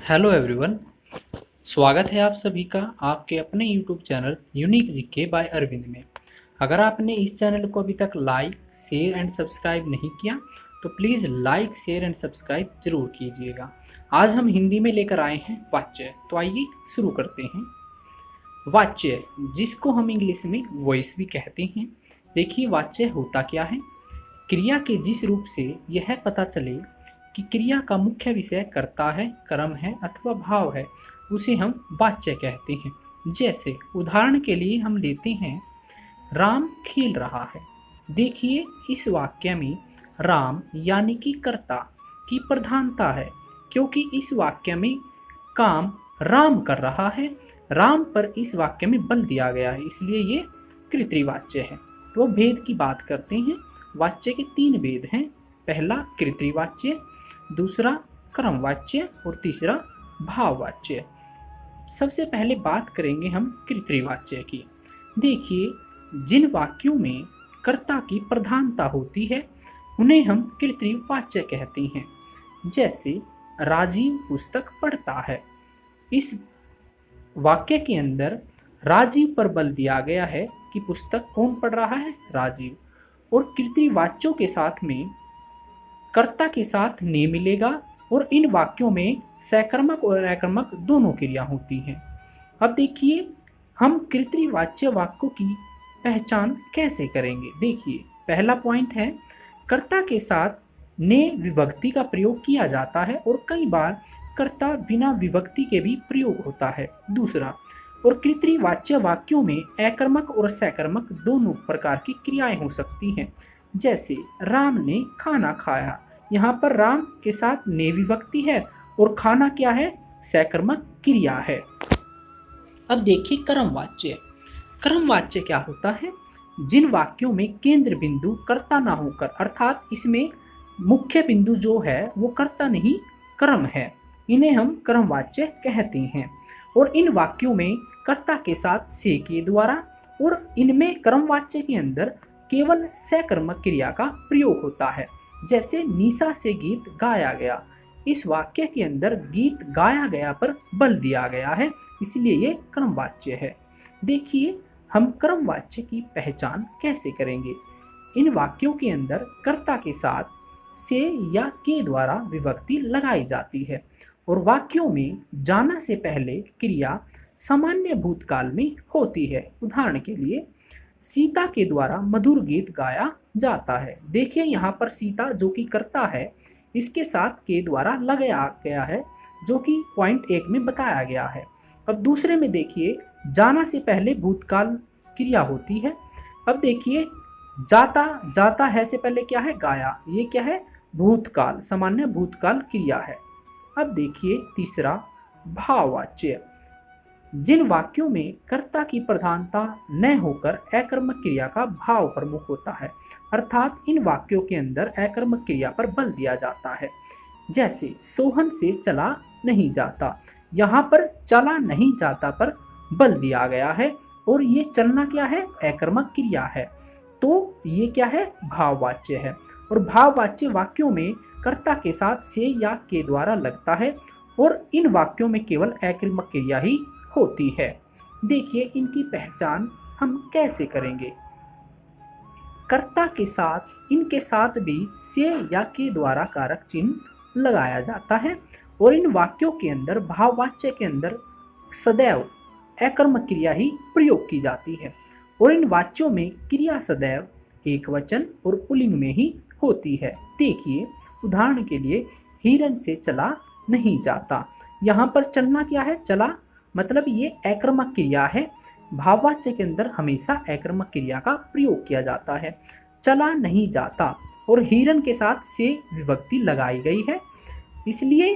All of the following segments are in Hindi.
Hello everyone. स्वागत है आप सभी का आपके अपने YouTube channel unique GK by Arvind में। अगर आपने इस चैनल को अभी तक लाइक शेयर एंड सब्सक्राइब नहीं किया तो please like share and subscribe जरूर कीजिएगा। आज हम हिंदी में लेकर आए हैं वाच्य, तो आइए शुरू करते हैं। वाच्य, जिसको हम इंग्लिश में वॉइस भी कहते हैं। देखिए वाच्य होता क्या है। क्रिया के जिस रूप से यह पता चले कि क्रिया का मुख्य विषय कर्ता है, कर्म है अथवा भाव है, उसे हम वाच्य कहते हैं। जैसे उदाहरण के लिए हम लेते हैं राम खेल रहा है। देखिए इस वाक्य में राम यानी कि कर्ता की प्रधानता है, क्योंकि इस वाक्य में काम राम कर रहा है। राम पर इस वाक्य में बल दिया गया है, इसलिए ये कृतवाच्य है। तो भेद की बात करते हैं। वाच्य के तीन भेद हैं। पहला कृतवाच्य, दूसरा कर्मवाच्य और तीसरा भाववाच्य। सबसे पहले बात करेंगे हम कृतवाच्य की। देखिए जिन वाक्यों में कर्ता की प्रधानता होती है उन्हें हम कृतवाच्य कहते हैं। जैसे राजीव पुस्तक पढ़ता है। इस वाक्य के अंदर राजीव पर बल दिया गया है कि पुस्तक कौन पढ़ रहा है, राजीव। और कृतवाच्यों के साथ में कर्ता के साथ ने मिलेगा और इन वाक्यों में सकर्मक और अकर्मक दोनों क्रिया होती हैं। अब देखिए हम कृतवाच्य वाक्यों की पहचान कैसे करेंगे। देखिए पहला पॉइंट है, कर्ता के साथ ने विभक्ति का प्रयोग किया जाता है और कई बार कर्ता बिना विभक्ति के भी प्रयोग होता है। दूसरा, और कृतवाच्य वाक्यों में अकर्मक और सकर्मक दोनों प्रकार की क्रियाएं हो सकती हैं। जैसे राम ने खाना खाया। यहाँ पर राम के साथ ने विभक्ति है और खाना क्या है, सकर्मक क्रिया है। अब देखिए कर्मवाच्य। कर्मवाच्य क्या होता है, जिन वाक्यों में केंद्र बिंदु कर्ता ना होकर, अर्थात इसमें मुख्य बिंदु जो है वो कर्ता नहीं कर्म है, इन्हें हम कर्मवाच्य कहते हैं। और इन वाक्यों में कर्ता के साथ से के द्वारा और इनमें कर्मवाच्य के अंदर केवल सकर्मक क्रिया का प्रयोग होता है। जैसे निशा से गीत गाया गया। इस वाक्य के अंदर गीत गाया गया पर बल दिया गया है, इसलिए ये कर्मवाच्य है। देखिए हम कर्मवाच्य की पहचान कैसे करेंगे। इन वाक्यों के अंदर कर्ता के साथ से या के द्वारा विभक्ति लगाई जाती है और वाक्यों में जाना से पहले क्रिया सामान्य भूतकाल में होती है। उदाहरण के लिए सीता के द्वारा मधुर गीत गाया जाता है। देखिए यहाँ पर सीता जो कि कर्ता है, इसके साथ के द्वारा लगाया गया है, जो कि पॉइंट 1 में बताया गया है। अब दूसरे में देखिए जाना से पहले भूतकाल क्रिया होती है। अब देखिए जाता जाता है से पहले क्या है, गाया। ये क्या है, भूतकाल, सामान्य भूतकाल क्रिया है। अब देखिए तीसरा भाववाच्य। जिन वाक्यों में कर्ता की प्रधानता न होकर अकर्मक क्रिया का भाव प्रमुख होता है, अर्थात इन वाक्यों के अंदर अकर्मक क्रिया पर बल दिया जाता है। जैसे सोहन से चला नहीं जाता। यहाँ पर चला नहीं जाता पर बल दिया गया है और ये चलना क्या है, अकर्मक क्रिया है, तो ये क्या है, भाववाच्य है। और भाववाच्य वाक्यों में कर्ता के साथ से या के द्वारा लगता है और इन वाक्यों में केवल अकर्मक क्रिया ही होती है। देखिए इनकी पहचान हम कैसे करेंगे। कर्ता के साथ इनके साथ भी से या के द्वारा कारक चिन्ह लगाया जाता है और इन वाक्यों के अंदर भाववाच्य के अंदर सदैव अकर्मक क्रिया ही प्रयोग की जाती है और इन वाच्यों में क्रिया सदैव एकवचन और पुल्लिंग में ही होती है। देखिए उदाहरण के लिए हिरन से चला नहीं जाता। यहाँ पर चलना क्या है, चला, मतलब ये अकर्मक क्रिया है। भाववाच्य के अंदर हमेशा अकर्मक क्रिया का प्रयोग किया जाता है। चला नहीं जाता और हिरन के साथ से विभक्ति लगाई गई है, इसलिए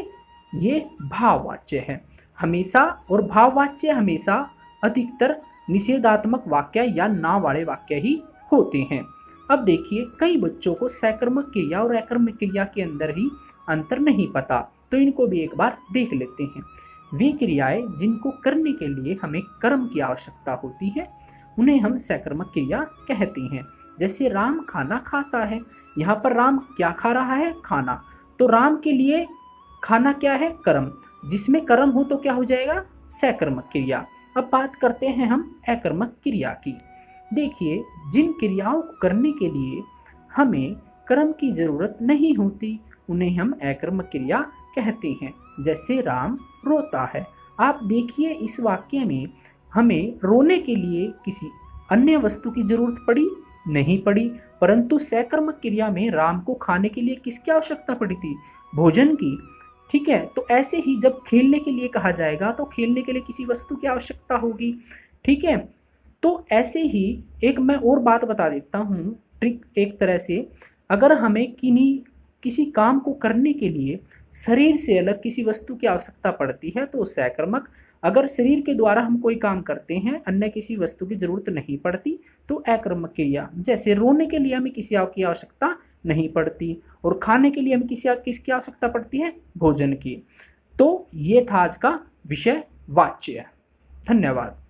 ये भाववाच्य है हमेशा। और भाववाच्य हमेशा अधिकतर निषेधात्मक वाक्य या ना वाले वाक्य ही होते हैं। अब देखिए कई बच्चों को सकर्मक क्रिया और अकर्मक क्रिया के अंदर ही अंतर नहीं पता, तो इनको भी एक बार देख लेते हैं। वे क्रियाएं जिनको करने के लिए हमें कर्म की आवश्यकता होती है उन्हें हम सकर्मक क्रिया कहते हैं। जैसे राम खाना खाता है। यहाँ पर राम क्या खा रहा है, खाना। तो राम के लिए खाना क्या है, कर्म। जिसमें कर्म हो तो क्या हो जाएगा, सकर्मक क्रिया। अब बात करते हैं हम अकर्मक क्रिया की। देखिए, जिन क्रियाओं को करने के लिए हमें कर्म की जरूरत नहीं होती उन्हें हम अकर्मक क्रिया कहते हैं। जैसे राम रोता है। आप देखिए, इस वाक्य में हमें रोने के लिए किसी अन्य वस्तु की जरूरत पड़ी नहीं पड़ी, परंतु सकर्मक क्रिया में राम को खाने के लिए किसकी आवश्यकता पड़ी थी, भोजन की। ठीक है, तो ऐसे ही जब खेलने के लिए कहा जाएगा तो खेलने के लिए किसी वस्तु की आवश्यकता होगी। ठीक है, तो ऐसे ही एक मैं और बात बता देता हूँ, ट्रिक एक तरह से, अगर हमें किसी काम को करने के लिए शरीर से अलग किसी वस्तु की आवश्यकता पड़ती है तो सकर्मक। अगर शरीर के द्वारा हम कोई काम करते हैं, अन्य किसी वस्तु की जरूरत नहीं पड़ती, तो अकर्मक क्रिया। जैसे रोने के लिए हमें किसी की आवश्यकता नहीं पड़ती और खाने के लिए हमें किसकी आवश्यकता पड़ती है, भोजन की। तो ये था आज का विषय वाच्य। धन्यवाद।